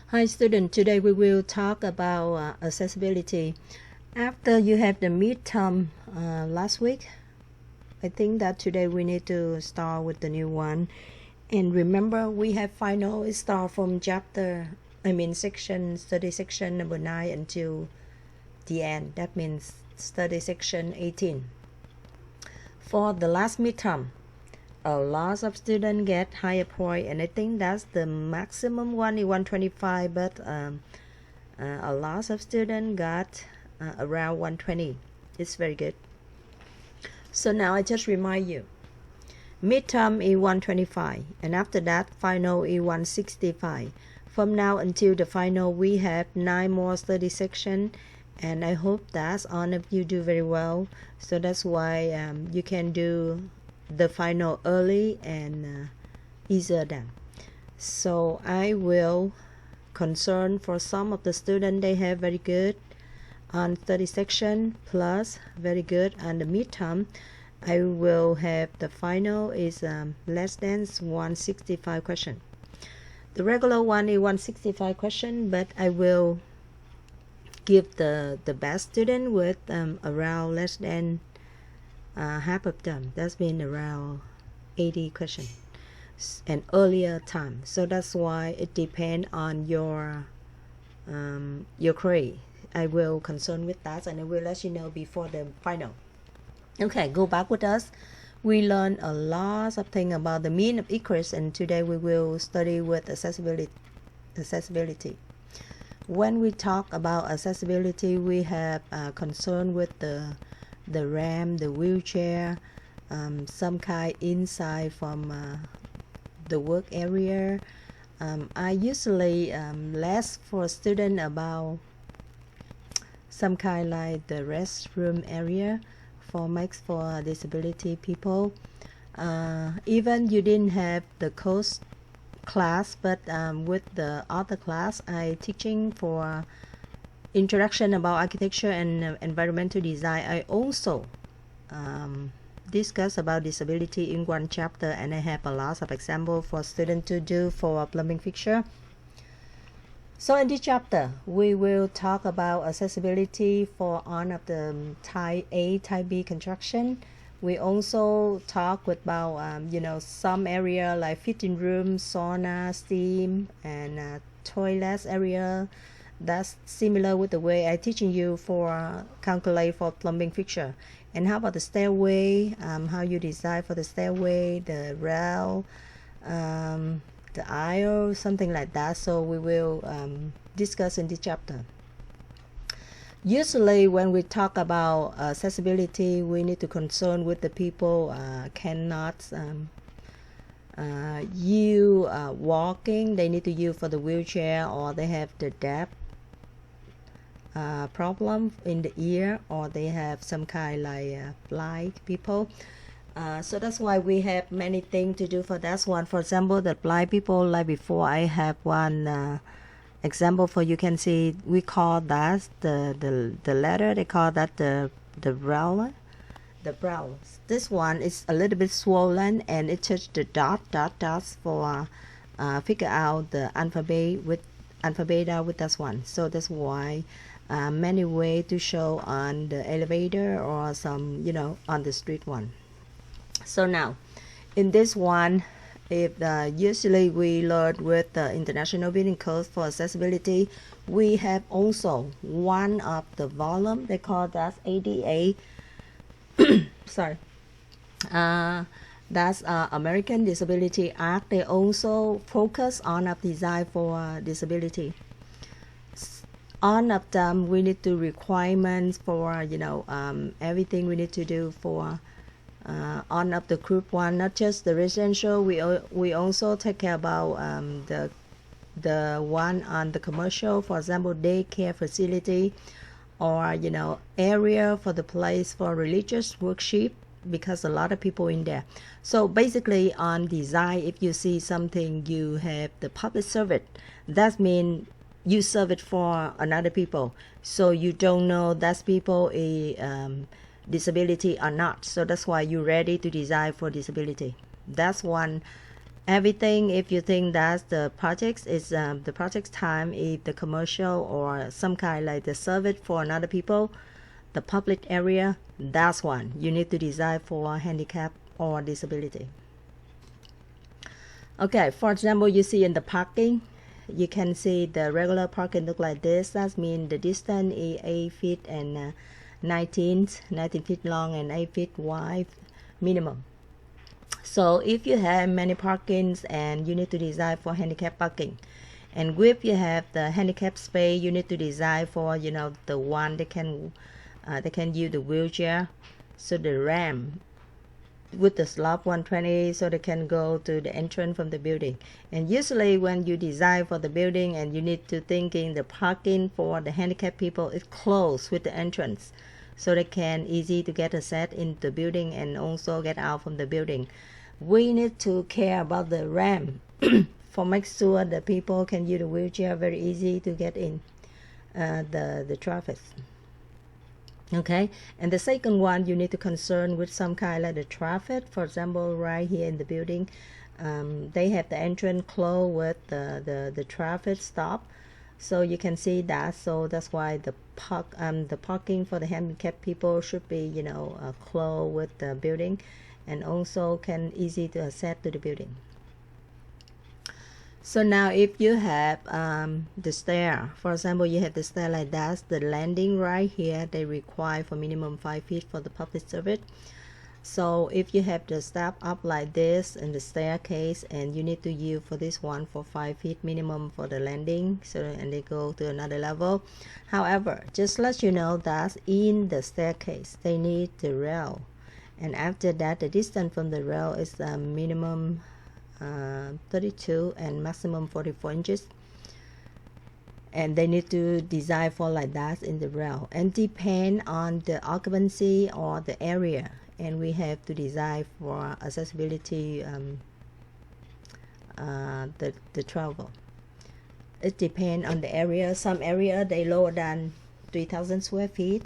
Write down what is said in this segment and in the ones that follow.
Hi students, today we will talk about accessibility. After you have the midterm last week, I think that today we need to start with the new one. And remember, we have final start from study section number 9 until the end. That means study section 18. For the last midterm, a lot of students get higher point, and I think that's the maximum one is 125, but a lot of students got around 120. It's very good. So now I just remind you, midterm is 125, and after that final is 165. From now until the final, we have 9 more study sections, and I hope that all of you do very well. So that's why you can do the final early and easier than. So I will concern for some of the students, they have very good on study section plus very good on the midterm. I will have the final is less than 165 question. The regular one is 165 question, but I will give the best student with around less than half of them. That's been around 80 questions and earlier time. So that's why it depends on your grade. I will concern with that, and I will let you know before the final. Okay, go back with us. We learned a lot of things about the meaning of equals, and today we will study with accessibility. When we talk about accessibility, we have concern with the ramp, the wheelchair, some kind inside from the work area. I usually less for student about some kind like the restroom area for disability people. Even you didn't have the course class, but with the other class I teaching for introduction about architecture and environmental design, I also discuss about disability in one chapter, and I have a lot of examples for students to do for a plumbing fixture. So in this chapter, we will talk about accessibility for all of the type A, type B construction. We also talk about some area like fitting room, sauna, steam, and toilets area. That's similar with the way I teaching you for calculate for plumbing fixture. And how about the stairway? How you design for the stairway, the rail, the aisle, something like that. So we will discuss in this chapter. Usually when we talk about accessibility, we need to concern with the people cannot walking, they need to use for the wheelchair, or they have the depth problem in the ear, or they have some kind like blind people. So that's why we have many things to do for that one. For example, the blind people, like before, I have one example for you can see. We call that the letter. They call that the brow. The brow. This one is a little bit swollen, and it touched the dots for figure out the alphabet with that one. So that's why many way to show on the elevator or some on the street one. So now in this one, if usually we learn with the International Building Code for accessibility, we have also one of the volume, they call that ADA. Sorry. That's American Disability Act. They also focus on a design for disability. All of them we need to requirements for everything we need to do for on of the group one, not just the residential. We also take care about the one on the commercial, for example, daycare facility, or area for the place for religious worship, because a lot of people in there. So basically on design, if you see something, you have the public service, that means you serve it for another people, so you don't know that people is disability or not. So that's why you're ready to design for disability. That's one everything. If you think that the project is the project time, if the commercial or some kind like the service for another people, the public area, that's one you need to design for handicap or disability. Okay, for example, you see in the parking, you can see the regular parking look like this. That means the distance is 8 feet and 19 feet long and 8 feet wide minimum. So if you have many parkings and you need to design for handicap parking, and if you have the handicap space, you need to design for the one that can use the wheelchair, so the ramp with the slope 120 so they can go to the entrance from the building. And usually when you design for the building and you need to thinking the parking for the handicapped people is close with the entrance, so they can easy to get access in the building and also get out from the building. We need to care about the ramp for make sure that people can use the wheelchair very easy to get in the traffic. Okay, and the second one, you need to concern with some kind like the traffic. For example, right here in the building, they have the entrance closed with the traffic stop, so you can see that. So that's why the parking for the handicapped people should be closed with the building, and also can easy to access to the building. So now if you have the stair, for example, you have the stair like that, the landing right here, they require for minimum 5 feet for the public service. So if you have the step up like this in the staircase, and you need to use for this one for 5 feet minimum for the landing, so and they go to another level. However, just let you know that in the staircase, they need the rail. And after that, the distance from the rail is minimum 32 and maximum 44 inches, and they need to design for like that in the rail, and depend on the occupancy or the area, and we have to design for accessibility the travel. It depends on the area. Some area they lower than 3,000 square feet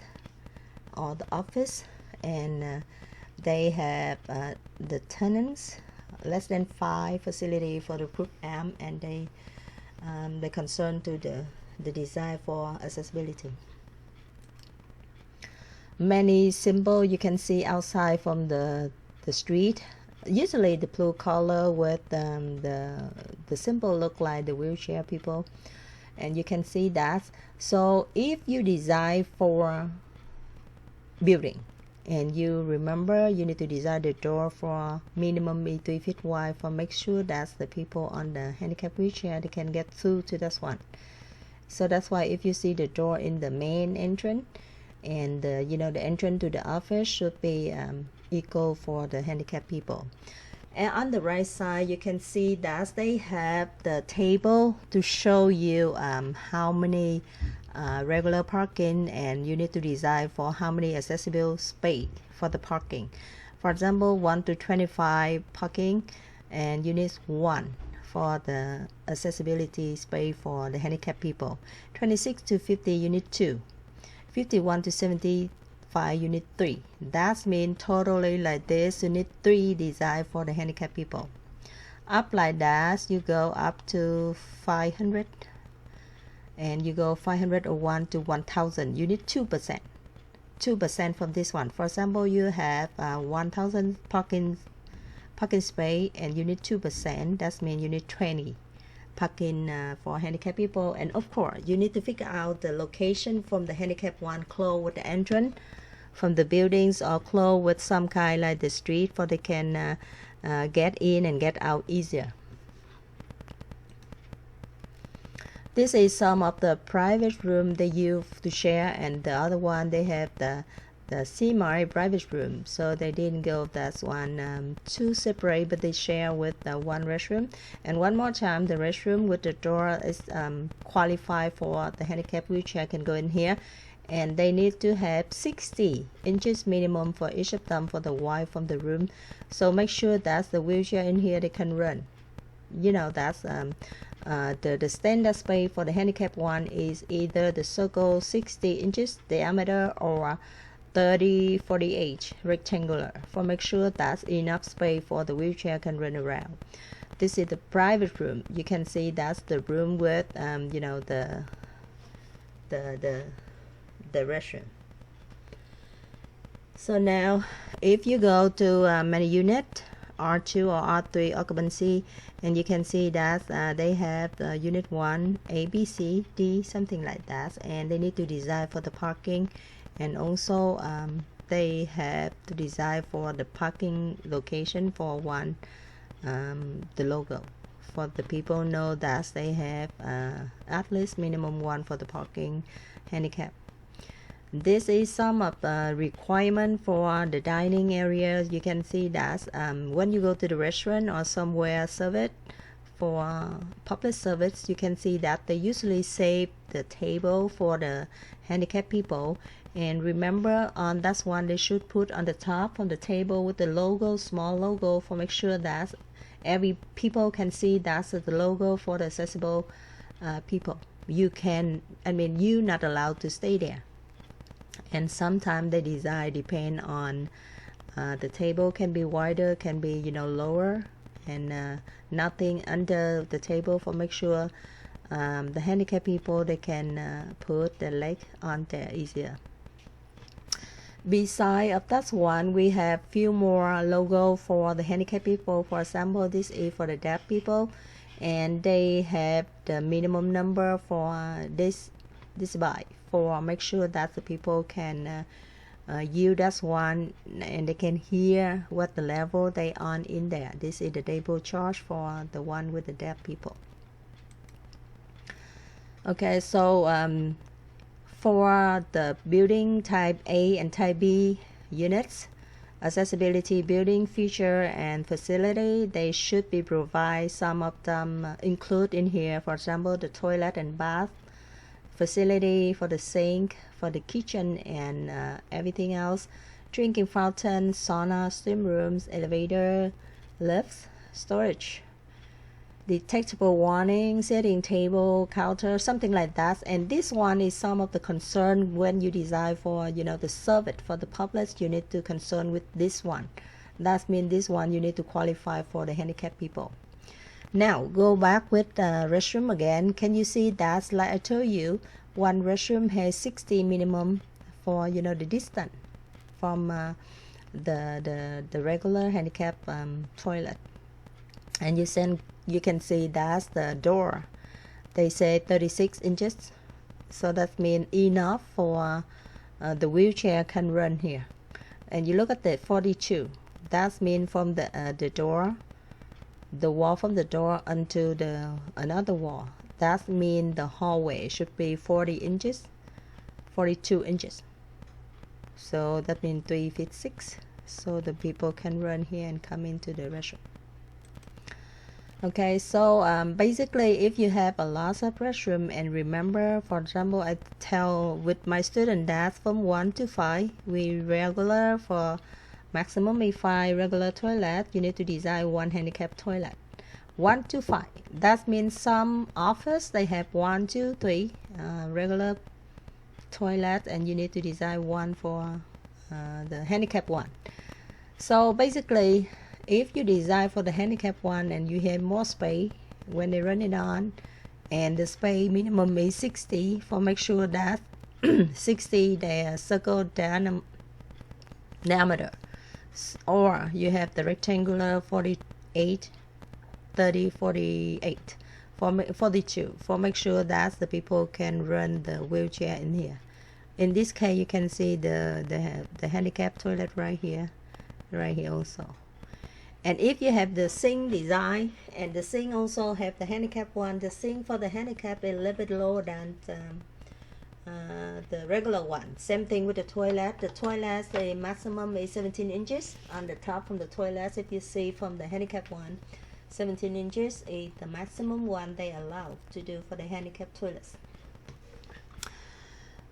or the office, and they have the tenants less than 5 facility for the program, and they concern to the design for accessibility. Many symbol you can see outside from the street. Usually the blue color with the symbol look like the wheelchair people, and you can see that. So if you design for building, and you remember you need to design the door for minimum 3 feet wide, for make sure that the people on the handicap wheelchair they can get through to this one. So that's why if you see the door in the main entrance, and the entrance to the office should be equal for the handicapped people. And on the right side, you can see that they have the table to show you how many regular parking, and you need to design for how many accessible space for the parking. For example, 1 to 25 parking, and you need 1 for the accessibility space for the handicapped people. 26 to 50 you need 2. 51 to 75 you need 3. That means totally like this, you need 3 design for the handicapped people. Up like that, you go up to 500, and you go 501 to 1000, you need 2% from this one. For example, you have 1000 parking space, and you need 2%. That means you need 20 parking for handicapped people. And of course, you need to figure out the location from the handicapped one close with the entrance from the buildings, or close with some kind like the street, for they can get in and get out easier. This is some of the private room they use to share, and the other one they have the semi-private room, so they didn't go that one two separate, but they share with one restroom. And one more time, the restroom with the door is qualified for the handicapped wheelchair can go in here, and they need to have 60 inches minimum for each of them for the wide from the room. So make sure that the wheelchair in here they can run. That's the standard space for the handicapped one is either the circle 60 inches diameter or 30-48 rectangular, for make sure that's enough space for the wheelchair can run around. this is the private room. You can see that's the room with you know, the restroom. So now if you go to many unit R2 or R3 occupancy, and you can see that they have unit 1 A, B, C, D, something like that, and they need to design for the parking, and also they have to design for the parking location for one, the logo, for the people know that they have at least minimum one for the parking handicap. This is some of the requirement for the dining areas. You can see that when you go to the restaurant or somewhere service for public service, you can see that they usually save the table for the handicapped people. And remember, on that one, they should put on the top of the table with the logo, small logo, for make sure that every people can see that's the logo for the accessible people. You can, I mean, you're not allowed to stay there. And sometimes the design depend on the table can be wider, can be, you know, lower, and nothing under the table for make sure the handicapped people, they can put their leg on there easier. Beside of that one, we have few more logo for the handicapped people. For example, this is for the deaf people, and they have the minimum number for this by, for make sure that the people can use that one and they can hear what the level they on in there. This is the table charge for the one with the deaf people. Okay, so for the building type A and type B units, accessibility building feature and facility, they should be provide some of them include in here. For example, the toilet and bath facility, for the sink, for the kitchen, and everything else, drinking fountain, sauna, steam rooms, elevator, lifts, storage, detectable warning, setting table, counter, something like that. And this one is some of the concern when you design for, you know, the service for the public. You need to concern with this one. That means this one you need to qualify for the handicapped people. Now go back with the restroom again. Can you see that, like I told you, one restroom has 60 minimum for, you know, the distance from the regular handicap toilet. And you can see that's the door. They say 36 inches, so that means enough for the wheelchair can run here. And you look at the 42. That means from the door, the wall from the door onto the another wall. That means the hallway should be 40 inches, 42 inches. So that means 3 feet 6. So the people can run here and come into the restroom. Okay, so basically, if you have a lot of restroom, and remember, for example, I tell with my student that from 1 to 5, we regular for maximum is 5 regular toilet. You need to design one handicap toilet. 1 to 5. That means some office they have 1, 2, 3 regular toilet, and you need to design one for the handicap one. So basically, if you design for the handicap one and you have more space when they run it on, and the space minimum is 60, for make sure that 60 the circle diameter, or you have the rectangular 48, 30, 48, 42, for make sure that the people can run the wheelchair in here. In this case, you can see the handicap toilet right here also. And if you have the sink design, and the sink also have the handicap one, the sink for the handicap is a little bit lower than the regular one. Same thing with the toilet. The toilet, the maximum is 17 inches on the top from the toilet. If you see from the handicap one, 17 inches is the maximum one they allow to do for the handicap toilets.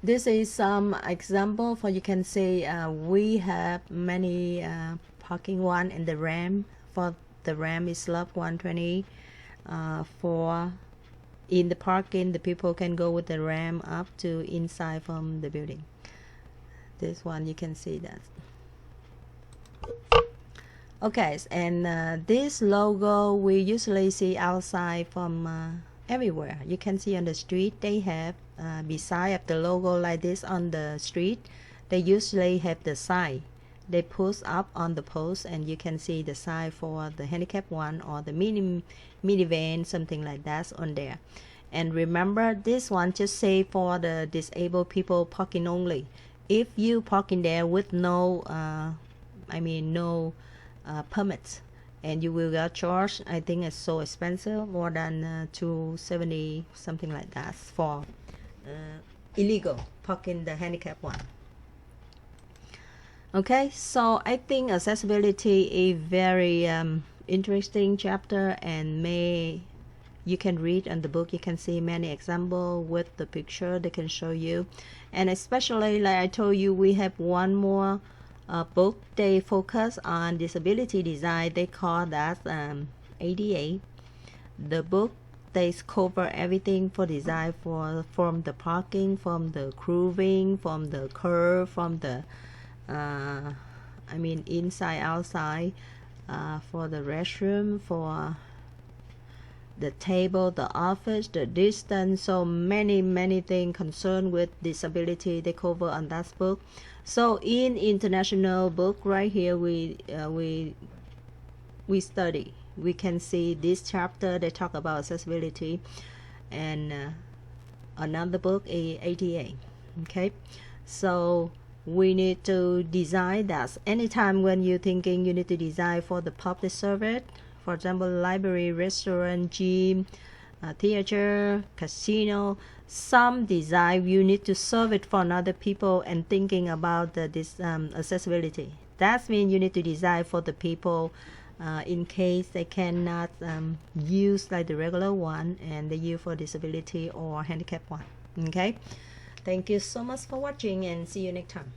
This is some example for, you can see we have many parking one, and the ramp for the ramp is slab 120 for in the parking the people can go with the ramp up to inside from the building. This one you can see that. Okay, and this logo we usually see outside from everywhere. You can see on the street they have beside the logo like this on the street, they usually have the sign they push up on the post, and you can see the sign for the handicapped one or the minivan, something like that on there. And remember, this one just say for the disabled people parking only. If you park in there with no no permits, and you will get charged. I think it's so expensive, more than 270, something like that, for illegal parking the handicap one. Okay, so I think accessibility is very interesting chapter, and you can read in the book, you can see many examples with the picture they can show you. And especially, like I told you, we have one more book they focus on disability design. They call that ADA. The book they cover everything for design, from the parking, from the grooving, from the curve, from the inside, outside, for the restroom, for the table, the office, the distance. So many things concerned with disability they cover on that book. So in international book right here, we study, we can see this chapter they talk about accessibility, and another book is ADA. Okay, so we need to design that. Anytime when you're thinking you need to design for the public service, for example, library, restaurant, gym, theater, casino, some design you need to serve it for other people and thinking about this accessibility. That means you need to design for the people in case they cannot use like the regular one, and they use for disability or handicap one. Okay, thank you so much for watching, and see you next time.